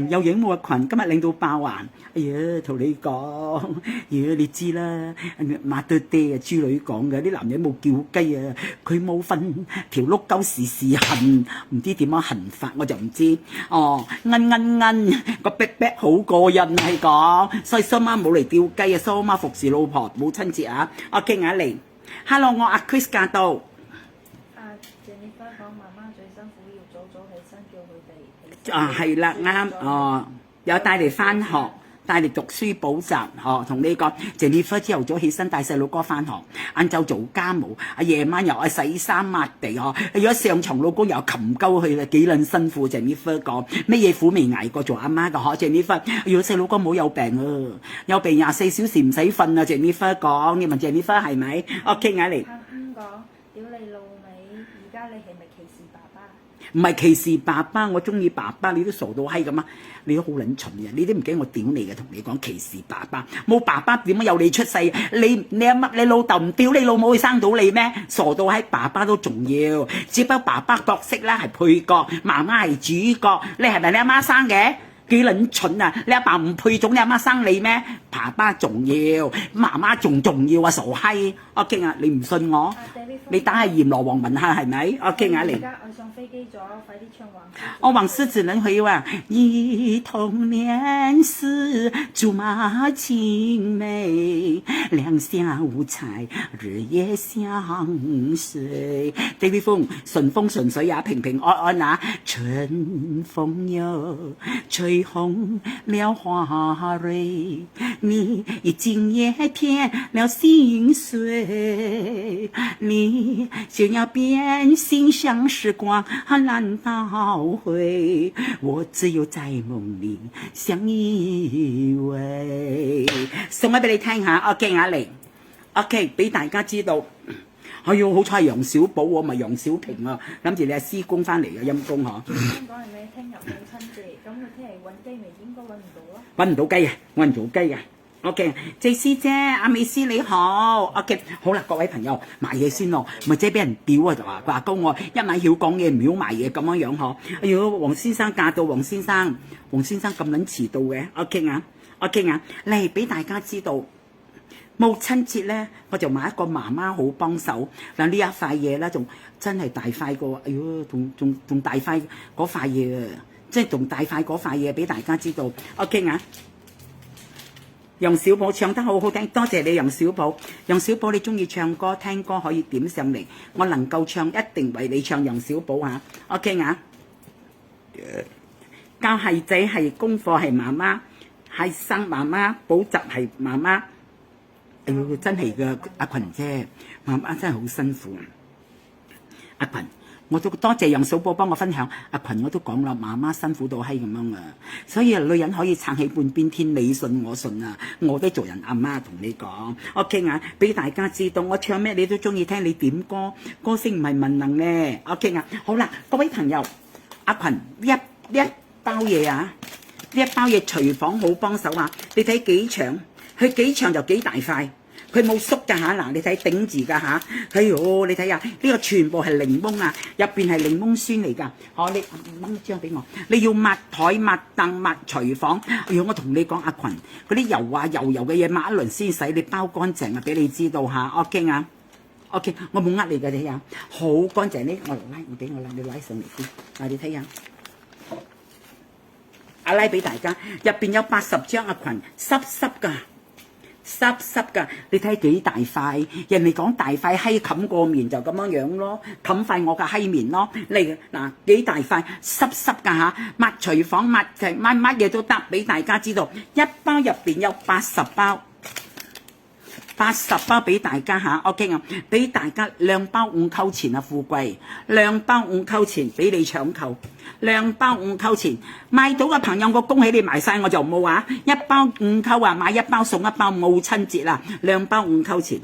有影冇阿群，今日領到爆環。哎呀，同你講，你知啦，馬對爹啊，豬女講嘅，啲男人冇叫雞啊，佢冇瞓，條碌鳩時時痕，唔知點樣痕法，我就唔知。哦，個逼逼好過癮係講，所以蘇媽冇嚟吊雞啊，蘇媽服侍老婆，母親節啊，我傾下嚟。Hello， 我阿 Chris 駕到。Jennifer 講媽媽最辛苦，要早早起身，叫佢哋起身。係啦，啱。有帶嚟翻學，帶嚟讀書補習，同你講 Jennifer 朝頭早起身帶細佬哥翻學，晏晝做家務，夜晚又洗衫抹地，如果上床老公又擒鳩佢啦，幾撚辛苦 Jennifer 講，乜嘢苦未捱過做阿媽㗎Jennifer，如果細佬哥冇有病啊，有病24小時唔使瞓啊 Jennifer 講，你問 Jennifer 係咪？我傾下嚟。講屌你老味，而家你係咪歧視爸爸？唔係歧視爸爸，我中意爸爸，你都傻到閪咁啊！你都好撚蠢嘅，你都唔驚我屌你嘅，同你講歧視爸爸，冇爸爸點解有你出世？你阿乜你老豆唔屌你老母，去生到你咩？傻到閪，爸爸都重要，只不過爸爸角色啦係配角，媽媽係主角，你係咪你阿媽生嘅？幾撚蠢啊！你阿爸唔配種，你阿媽生你咩？爸爸重要，媽媽仲重要啊！傻閪，我傾下，你唔信我？你打下閻羅王問下係咪？我傾下嚟。而家我上飛機咗，快啲唱黃絲。我黃絲只能去話，兒童年時竹馬青梅，兩小無猜，日夜相隨。地啲風順風順水也平平安安啊！春風又吹紅了花蕊，你已經也添了心碎，你就要變心像時光難倒回，我只有在夢裏相依偎。送咗俾你聽下，我記下嚟 ，OK， 俾大家知道。哎呦，好彩係楊小寶喎，唔係楊小平啊！諗住你係師公翻嚟嘅陰公嗬。香港係咪聽日母親節？咁佢聽日揾雞未？應該揾唔到啊！揾唔到雞啊！揾唔到雞啊！ OK， 謝師姐，阿美師你好。OK， 好啦，各位朋友買嘢先咯，咪即係俾人屌啊！就話高我一買曉講嘢，唔曉賣嘢咁樣樣嗬。哎呦，黃先生駕到，黃先生咁撚遲到嘅。OK 啊，嚟俾大家知道。母親節咧，我就買一個媽媽好幫手嗱，呢一塊嘢咧，仲真係大塊過，哎呦，仲大塊嗰塊嘢啊！即係仲大塊嗰塊嘢俾大家知道。OK 啊！楊小寶唱得好好聽，多謝你楊小寶。楊小寶你中意唱歌聽歌可以點上嚟，我能夠唱一定為你唱楊小寶嚇。OK 啊！教係仔係功課係媽媽，係生媽媽，補習係媽媽。哎呦，真係嘅阿群姐，媽媽真係好辛苦。阿群，我都多謝楊小寶幫我分享。阿群我都講啦，媽媽辛苦到閪咁樣啊，所以女人可以撐起半邊天，你信我信啊，我都做人阿媽同你講。OK 啊，俾大家知道我唱咩你都中意聽，你點歌，歌聲唔係文能咧。OK 啊，好啦，各位朋友，阿群一包嘢啊，呢一包嘢廚房好幫手啊，你睇幾長？佢幾長就幾大塊，佢冇縮㗎嚇，嗱你睇頂住㗎嚇，哎呦你睇下呢個全部係檸檬啊，入邊係檸檬酸嚟㗎，你掹一張俾我，你要抹台抹凳抹廚房，哎呦我同你講阿群嗰啲油啊油嘅嘢抹一輪先洗，你包乾淨啊俾你知道嚇 ，OK 啊 ，OK 我冇呃你㗎你睇下，好乾淨呢，我拉我俾我啦，你拉上嚟先，嗱你睇下。阿拉俾大家，入邊有80張阿群，濕㗎，你睇幾大塊？人哋講大塊閪冚過面就咁樣咯，冚塊我嘅閪面咯。嚟嗱幾大塊，濕㗎嚇，抹廚房抹乜嘢都得，俾大家知道。一包入邊有80包。80包俾大家嚇 ，OK 啊！俾大家2包5溝錢啊，富貴2包5溝錢俾你搶購，2包5溝錢買到嘅朋友，我恭喜你買晒我就冇話1包5溝啊，買1包送1包母親節啦，2包5溝錢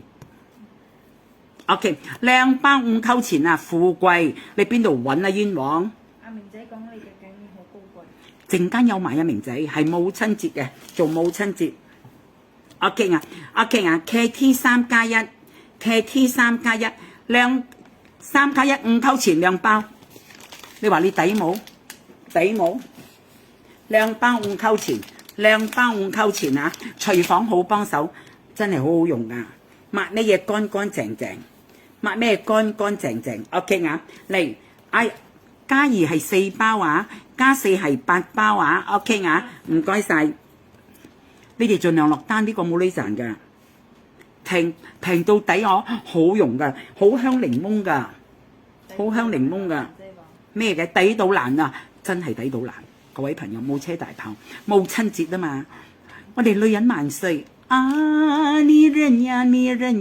，OK， 2包5溝錢啊，富貴你邊度揾啊冤枉？阿明仔講你嘅頸好高貴，陣間有埋啊明仔係母親節嘅，做母親節。OK 啊 ，KT 3+1 ，KT 3+1，3+1 5溝錢2包，你話你抵冇？抵冇？ 2包5溝錢，2包5溝錢啊！廚房好幫手，真係好好用噶，抹咩嘢乾乾淨淨，抹咩乾乾淨淨 ，OK 啊？嚟，加2係4包啊，加4係8包啊 ，OK 啊？唔該晒，你哋盡量落單，呢個冇呢賺噶，平到底我好用噶，好香檸檬噶，好香檸檬噶，咩嘅抵到爛啊！真係抵到爛，各位朋友冇車大炮，母親節啊嘛，我哋女人萬歲啊！女人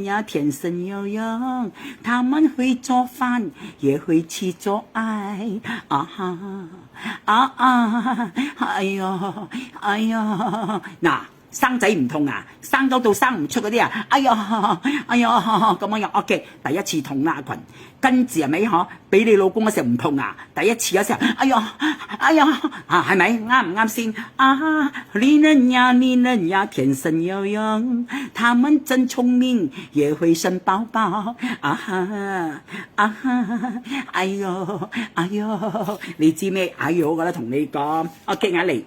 呀，天生有用，他們會做飯，也會去做愛哎呦，嗱。生仔唔痛啊，生到生唔出嗰啲啊，哎呀咁樣，OK， 第一次痛啦，阿群，跟住係咪嗬？俾你老公嗰時候唔痛啊，第一次嗰時候，哎呀，係咪啱唔啱先？女人呀，天生有用，他們真聰明，也會生寶寶哎呦，你知咩？哎呦，我覺得同你講，OK 啊嚟。